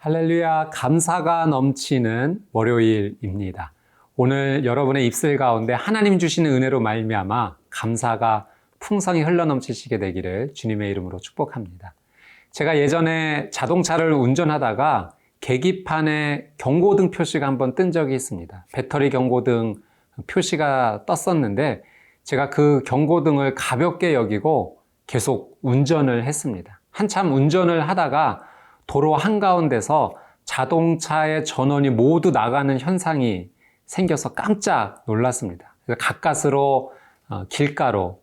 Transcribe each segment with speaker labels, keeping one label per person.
Speaker 1: 할렐루야, 감사가 넘치는 월요일입니다. 오늘 여러분의 입술 가운데 하나님 주시는 은혜로 말미암아 감사가 풍성히 흘러넘치시게 되기를 주님의 이름으로 축복합니다. 제가 예전에 자동차를 운전하다가 계기판에 경고등 표시가 한번 뜬 적이 있습니다. 배터리 경고등 표시가 떴었는데 제가 그 경고등을 가볍게 여기고 계속 운전을 했습니다. 한참 운전을 하다가 도로 한가운데서 자동차의 전원이 모두 나가는 현상이 생겨서 깜짝 놀랐습니다. 그래서 가까스로 길가로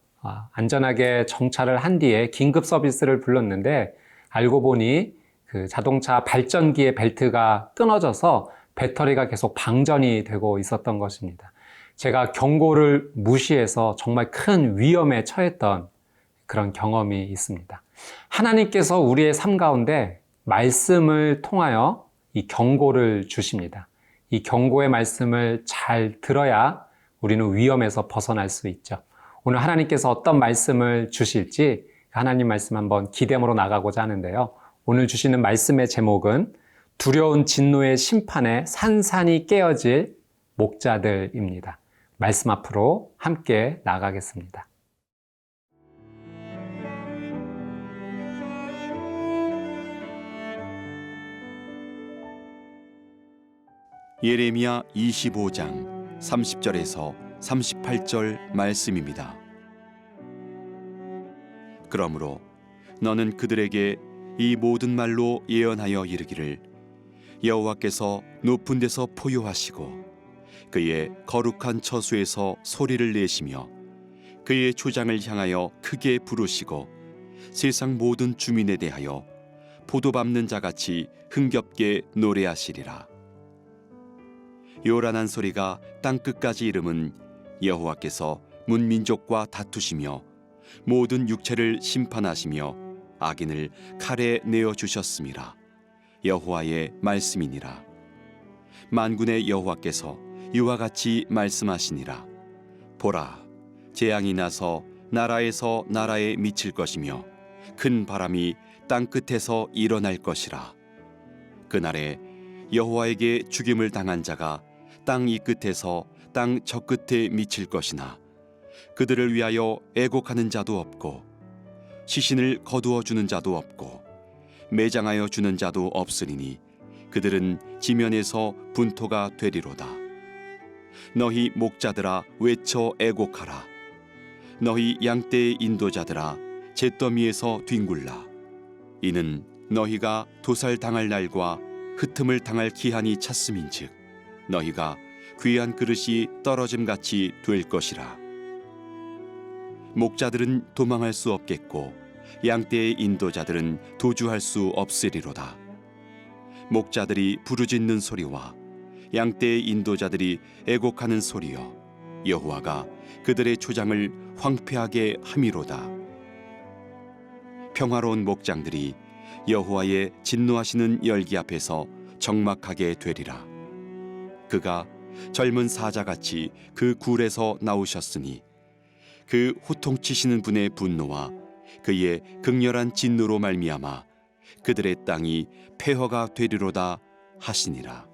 Speaker 1: 안전하게 정차를 한 뒤에 긴급 서비스를 불렀는데 알고 보니 그 자동차 발전기의 벨트가 끊어져서 배터리가 계속 방전이 되고 있었던 것입니다. 제가 경고를 무시해서 정말 큰 위험에 처했던 그런 경험이 있습니다. 하나님께서 우리의 삶 가운데 말씀을 통하여 이 경고를 주십니다. 이 경고의 말씀을 잘 들어야 우리는 위험에서 벗어날 수 있죠. 오늘 하나님께서 어떤 말씀을 주실지 하나님 말씀 한번 기대으로 나가고자 하는데요. 오늘 주시는 말씀의 제목은 두려운 진노의 심판에 산산이 깨어질 목자들입니다. 말씀 앞으로 함께 나가겠습니다.
Speaker 2: 예레미야 25장 30절에서 38절 말씀입니다. 그러므로 너는 그들에게 이 모든 말로 예언하여 이르기를 여호와께서 높은 데서 포효하시고 그의 거룩한 처소에서 소리를 내시며 그의 초장을 향하여 크게 부르시고 세상 모든 주민에 대하여 포도 밟는 자같이 흥겹게 노래하시리라. 요란한 소리가 땅끝까지 이름은 여호와께서 문민족과 다투시며 모든 육체를 심판하시며 악인을 칼에 내어주셨음이라. 여호와의 말씀이니라. 만군의 여호와께서 이와 같이 말씀하시니라. 보라, 재앙이 나서 나라에서 나라에 미칠 것이며 큰 바람이 땅끝에서 일어날 것이라. 그날에 여호와에게 죽임을 당한 자가 땅 이 끝에서 땅 저 끝에 미칠 것이나 그들을 위하여 애곡하는 자도 없고 시신을 거두어 주는 자도 없고 매장하여 주는 자도 없으리니 그들은 지면에서 분토가 되리로다. 너희 목자들아 외쳐 애곡하라. 너희 양떼의 인도자들아 잿더미에서 뒹굴라. 이는 너희가 도살당할 날과 흩음을 당할 기한이 찼음인즉 너희가 귀한 그릇이 떨어짐같이 될 것이라. 목자들은 도망할 수 없겠고 양떼의 인도자들은 도주할 수 없으리로다. 목자들이 부르짖는 소리와 양떼의 인도자들이 애곡하는 소리여 여호와가 그들의 초장을 황폐하게 함이로다. 평화로운 목장들이 여호와의 진노하시는 열기 앞에서 적막하게 되리라. 그가 젊은 사자같이 그 굴에서 나오셨으니 그 호통치시는 분의 분노와 그의 극렬한 진노로 말미암아 그들의 땅이 폐허가 되리로다 하시니라.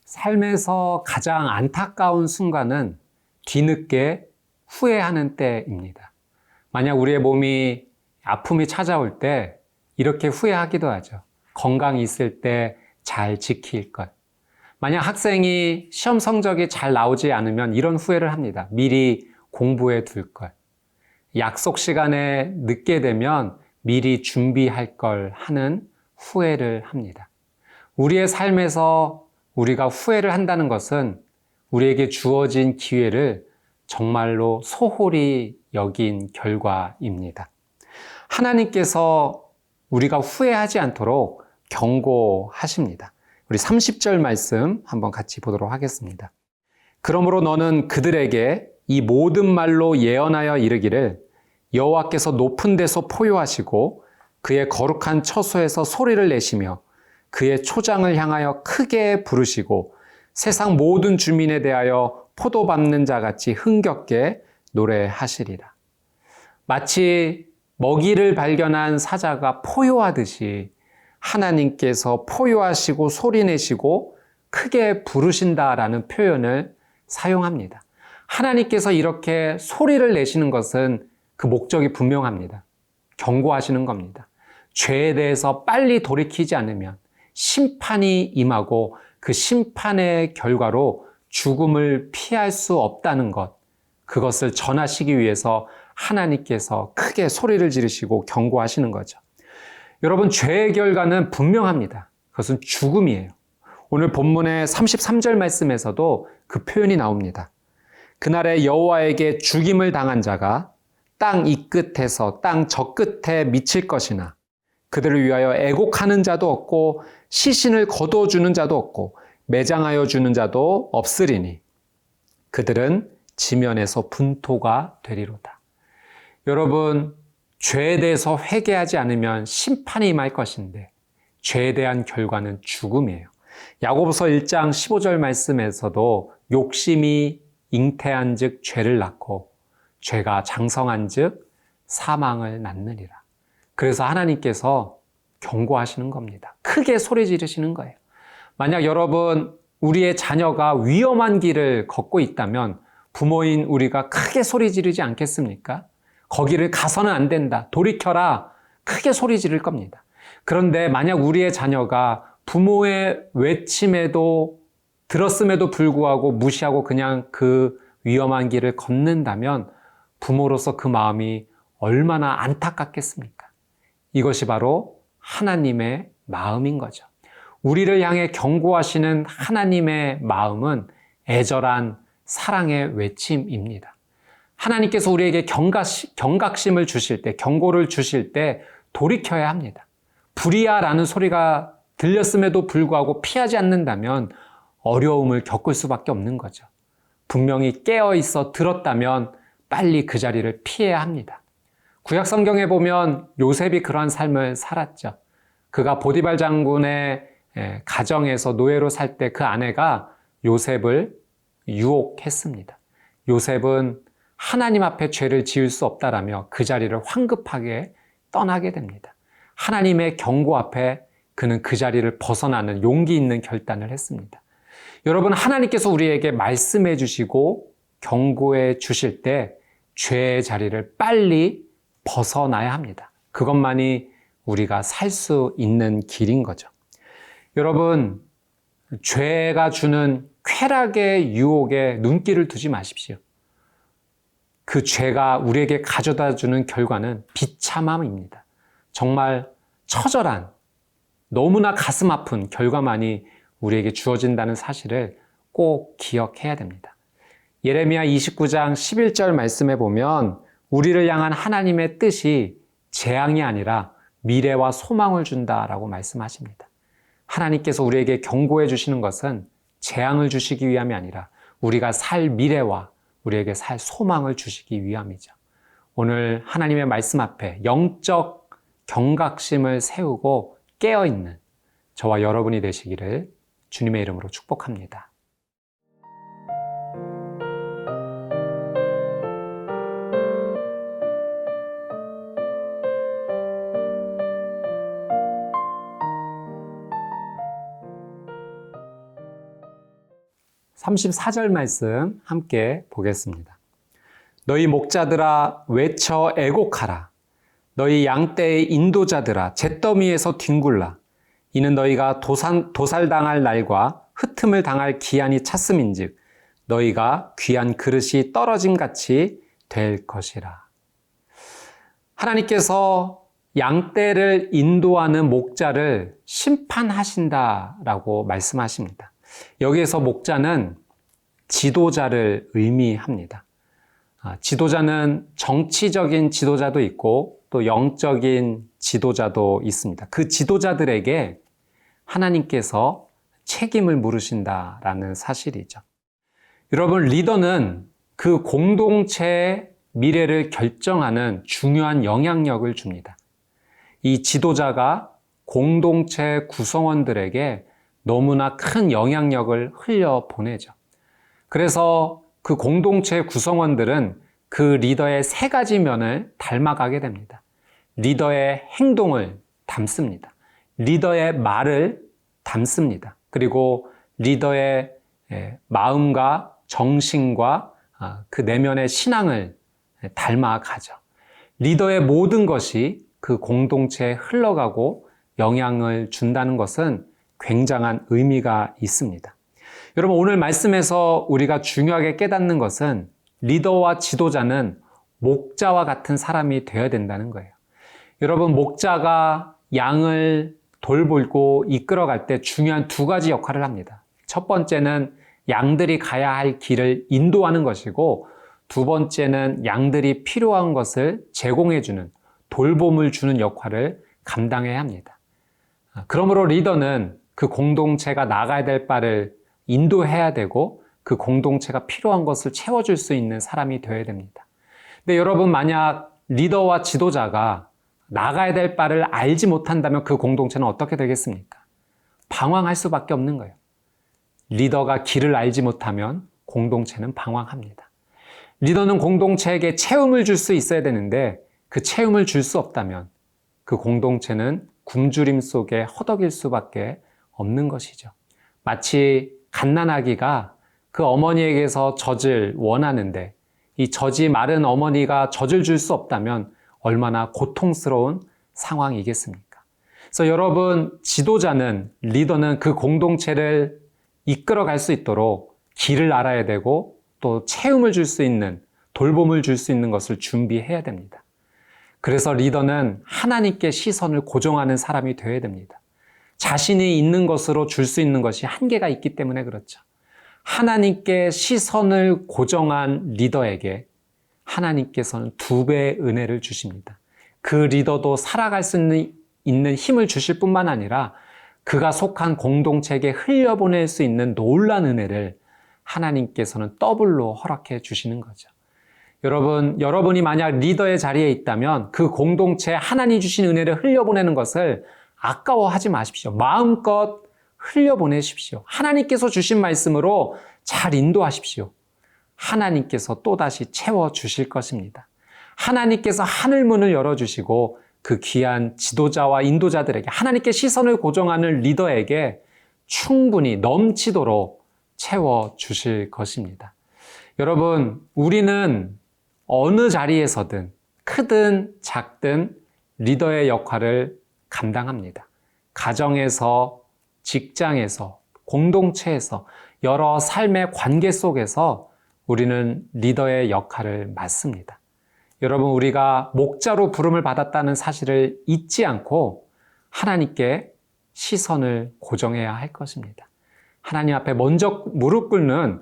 Speaker 1: 삶에서 가장 안타까운 순간은 뒤늦게 후회하는 때입니다. 만약 우리의 몸이 아픔이 찾아올 때 이렇게 후회하기도 하죠. 건강이 있을 때 잘 지킬 것. 만약 학생이 시험 성적이 잘 나오지 않으면 이런 후회를 합니다. 미리 공부해 둘 걸. 약속 시간에 늦게 되면 미리 준비할 걸 하는 후회를 합니다. 우리의 삶에서 우리가 후회를 한다는 것은 우리에게 주어진 기회를 정말로 소홀히 여긴 결과입니다. 하나님께서 우리가 후회하지 않도록 경고하십니다. 우리 30절 말씀 한번 같이 보도록 하겠습니다. 그러므로 너는 그들에게 이 모든 말로 예언하여 이르기를 여호와께서 높은 데서 포효하시고 그의 거룩한 처소에서 소리를 내시며 그의 초장을 향하여 크게 부르시고 세상 모든 주민에 대하여 포도 밟는 자같이 흥겹게 노래하시리라. 마치 먹이를 발견한 사자가 포효하듯이 하나님께서 포효하시고 소리내시고 크게 부르신다라는 표현을 사용합니다. 하나님께서 이렇게 소리를 내시는 것은 그 목적이 분명합니다. 경고하시는 겁니다. 죄에 대해서 빨리 돌이키지 않으면 심판이 임하고 그 심판의 결과로 죽음을 피할 수 없다는 것, 그것을 전하시기 위해서 하나님께서 크게 소리를 지르시고 경고하시는 거죠. 여러분, 죄의 결과는 분명합니다. 그것은 죽음이에요. 오늘 본문의 33절 말씀에서도 그 표현이 나옵니다. 그날에 여호와에게 죽임을 당한 자가 땅 이 끝에서 땅 저 끝에 미칠 것이나 그들을 위하여 애곡하는 자도 없고 시신을 거두어주는 자도 없고 매장하여 주는 자도 없으리니 그들은 지면에서 분토가 되리로다. 여러분, 죄에 대해서 회개하지 않으면 심판이 임할 것인데 죄에 대한 결과는 죽음이에요. 야고보서 1장 15절 말씀에서도 욕심이 잉태한 즉 죄를 낳고 죄가 장성한 즉 사망을 낳느니라. 그래서 하나님께서 경고하시는 겁니다. 크게 소리 지르시는 거예요. 만약 여러분, 우리의 자녀가 위험한 길을 걷고 있다면 부모인 우리가 크게 소리 지르지 않겠습니까? 거기를 가서는 안 된다. 돌이켜라. 크게 소리 지를 겁니다. 그런데 만약 우리의 자녀가 부모의 외침에도 들었음에도 불구하고 무시하고 그냥 그 위험한 길을 걷는다면 부모로서 그 마음이 얼마나 안타깝겠습니까? 이것이 바로 하나님의 마음인 거죠. 우리를 향해 경고하시는 하나님의 마음은 애절한 사랑의 외침입니다. 하나님께서 우리에게 경각심을 주실 때, 경고를 주실 때 돌이켜야 합니다. 불의야라는 소리가 들렸음에도 불구하고 피하지 않는다면 어려움을 겪을 수밖에 없는 거죠. 분명히 깨어있어 들었다면 빨리 그 자리를 피해야 합니다. 구약 성경에 보면 요셉이 그러한 삶을 살았죠. 그가 보디발 장군의 가정에서 노예로 살 때 그 아내가 요셉을 유혹했습니다. 요셉은 하나님 앞에 죄를 지을 수 없다라며 그 자리를 황급하게 떠나게 됩니다. 하나님의 경고 앞에 그는 그 자리를 벗어나는 용기 있는 결단을 했습니다. 여러분, 하나님께서 우리에게 말씀해 주시고 경고해 주실 때 죄의 자리를 빨리 벗어나야 합니다. 그것만이 우리가 살 수 있는 길인 거죠. 여러분, 죄가 주는 쾌락의 유혹에 눈길을 두지 마십시오. 그 죄가 우리에게 가져다 주는 결과는 비참함입니다. 정말 처절한, 너무나 가슴 아픈 결과만이 우리에게 주어진다는 사실을 꼭 기억해야 됩니다. 예레미야 29장 11절 말씀에 보면 우리를 향한 하나님의 뜻이 재앙이 아니라 미래와 소망을 준다라고 말씀하십니다. 하나님께서 우리에게 경고해 주시는 것은 재앙을 주시기 위함이 아니라 우리가 살 미래와 우리에게 살 소망을 주시기 위함이죠. 오늘 하나님의 말씀 앞에 영적 경각심을 세우고 깨어있는 저와 여러분이 되시기를 주님의 이름으로 축복합니다. (34절) 말씀 함께 보겠습니다. 너희 목자들아 외쳐 애곡하라. 너희 양떼의 인도자들아 잿더미에서 뒹굴라. 이는 너희가 도살당할 날과 흩음을 당할 기한이 찼음인즉 너희가 귀한 그릇이 떨어짐같이 될 것이라. 하나님께서 양떼를 인도하는 목자를 심판하신다라고 말씀하십니다. 여기에서 목자는 지도자를 의미합니다. 지도자는 정치적인 지도자도 있고 또 영적인 지도자도 있습니다. 그 지도자들에게 하나님께서 책임을 물으신다라는 사실이죠. 여러분, 리더는 그 공동체의 미래를 결정하는 중요한 영향력을 줍니다. 이 지도자가 공동체 구성원들에게 너무나 큰 영향력을 흘려보내죠. 그래서 그 공동체 구성원들은 그 리더의 세 가지 면을 닮아가게 됩니다. 리더의 행동을 담습니다. 리더의 말을 담습니다. 그리고 리더의 마음과 정신과 그 내면의 신앙을 닮아가죠. 리더의 모든 것이 그 공동체에 흘러가고 영향을 준다는 것은 굉장한 의미가 있습니다. 여러분, 오늘 말씀에서 우리가 중요하게 깨닫는 것은 리더와 지도자는 목자와 같은 사람이 되어야 된다는 거예요. 여러분, 목자가 양을 돌보고 이끌어갈 때 중요한 두 가지 역할을 합니다. 첫 번째는 양들이 가야 할 길을 인도하는 것이고, 두 번째는 양들이 필요한 것을 제공해주는, 돌봄을 주는 역할을 감당해야 합니다. 그러므로 리더는 그 공동체가 나가야 될 바를 인도해야 되고, 그 공동체가 필요한 것을 채워줄 수 있는 사람이 되어야 됩니다. 근데 여러분, 만약 리더와 지도자가 나가야 될 바를 알지 못한다면 그 공동체는 어떻게 되겠습니까? 방황할 수밖에 없는 거예요. 리더가 길을 알지 못하면 공동체는 방황합니다. 리더는 공동체에게 체험을 줄 수 있어야 되는데 그 체험을 줄 수 없다면 그 공동체는 굶주림 속에 허덕일 수밖에 없는 것이죠. 마치 갓난아기가 그 어머니에게서 젖을 원하는데 이 젖이 마른 어머니가 젖을 줄 수 없다면 얼마나 고통스러운 상황이겠습니까? 그래서 여러분, 지도자는, 리더는 그 공동체를 이끌어갈 수 있도록 길을 알아야 되고 또 체험을 줄 수 있는, 돌봄을 줄 수 있는 것을 준비해야 됩니다. 그래서 리더는 하나님께 시선을 고정하는 사람이 되어야 됩니다. 자신이 있는 것으로 줄 수 있는 것이 한계가 있기 때문에 그렇죠. 하나님께 시선을 고정한 리더에게 하나님께서는 2배의 은혜를 주십니다. 그 리더도 살아갈 수 있는 힘을 주실 뿐만 아니라 그가 속한 공동체에게 흘려보낼 수 있는 놀라운 은혜를 하나님께서는 더블로 허락해 주시는 거죠. 여러분이 만약 리더의 자리에 있다면 그 공동체에 하나님 주신 은혜를 흘려보내는 것을 아까워하지 마십시오. 마음껏 흘려보내십시오. 하나님께서 주신 말씀으로 잘 인도하십시오. 하나님께서 또다시 채워주실 것입니다. 하나님께서 하늘문을 열어주시고 그 귀한 지도자와 인도자들에게, 하나님께 시선을 고정하는 리더에게 충분히 넘치도록 채워주실 것입니다. 여러분, 우리는 어느 자리에서든 크든 작든 리더의 역할을 감당합니다. 가정에서, 직장에서, 공동체에서, 여러 삶의 관계 속에서 우리는 리더의 역할을 맡습니다. 여러분, 우리가 목자로 부름을 받았다는 사실을 잊지 않고 하나님께 시선을 고정해야 할 것입니다. 하나님 앞에 먼저 무릎 꿇는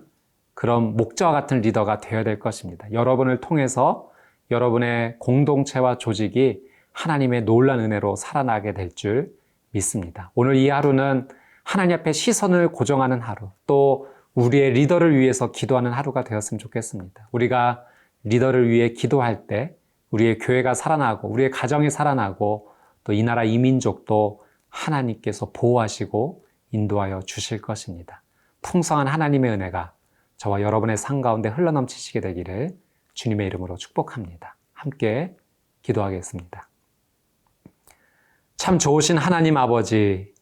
Speaker 1: 그런 목자와 같은 리더가 되어야 될 것입니다. 여러분을 통해서 여러분의 공동체와 조직이 하나님의 놀라운 은혜로 살아나게 될 줄 믿습니다. 오늘 이 하루는 하나님 앞에 시선을 고정하는 하루, 또 우리의 리더를 위해서 기도하는 하루가 되었으면 좋겠습니다. 우리가 리더를 위해 기도할 때 우리의 교회가 살아나고 우리의 가정이 살아나고 또 이 나라 이 민족도 하나님께서 보호하시고 인도하여 주실 것입니다. 풍성한 하나님의 은혜가 저와 여러분의 삶 가운데 흘러넘치시게 되기를 주님의 이름으로 축복합니다. 함께 기도하겠습니다. 참 좋으신 하나님 아버지,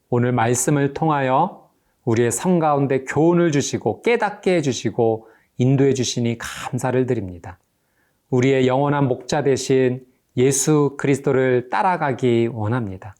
Speaker 1: 오늘 말씀을 통하여 우리의 삶 가운데 교훈을 주시고 깨닫게 해주시고 인도해 주시니 감사를 드립니다. 우리의 영원한 목자 되신 예수 그리스도를 따라가기 원합니다.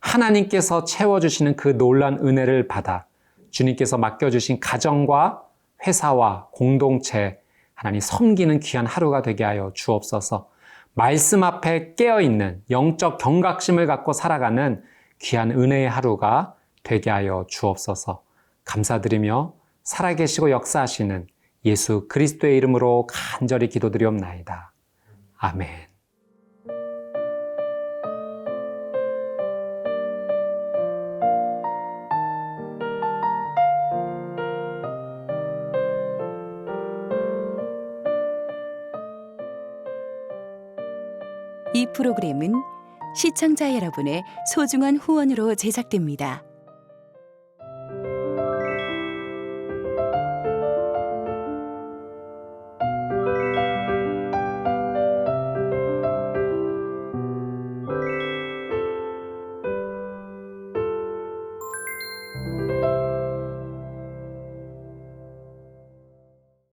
Speaker 1: 하나님께서 채워주시는 그 놀라운 은혜를 받아 주님께서 맡겨주신 가정과 회사와 공동체, 하나님 섬기는 귀한 하루가 되게 하여 주옵소서. 말씀 앞에 깨어있는 영적 경각심을 갖고 살아가는 귀한 은혜의 하루가 되게 하여 주옵소서. 감사드리며 살아계시고 역사하시는 예수 그리스도의 이름으로 간절히 기도드리옵나이다. 아멘.
Speaker 3: 이 프로그램은 시청자 여러분의 소중한 후원으로 제작됩니다.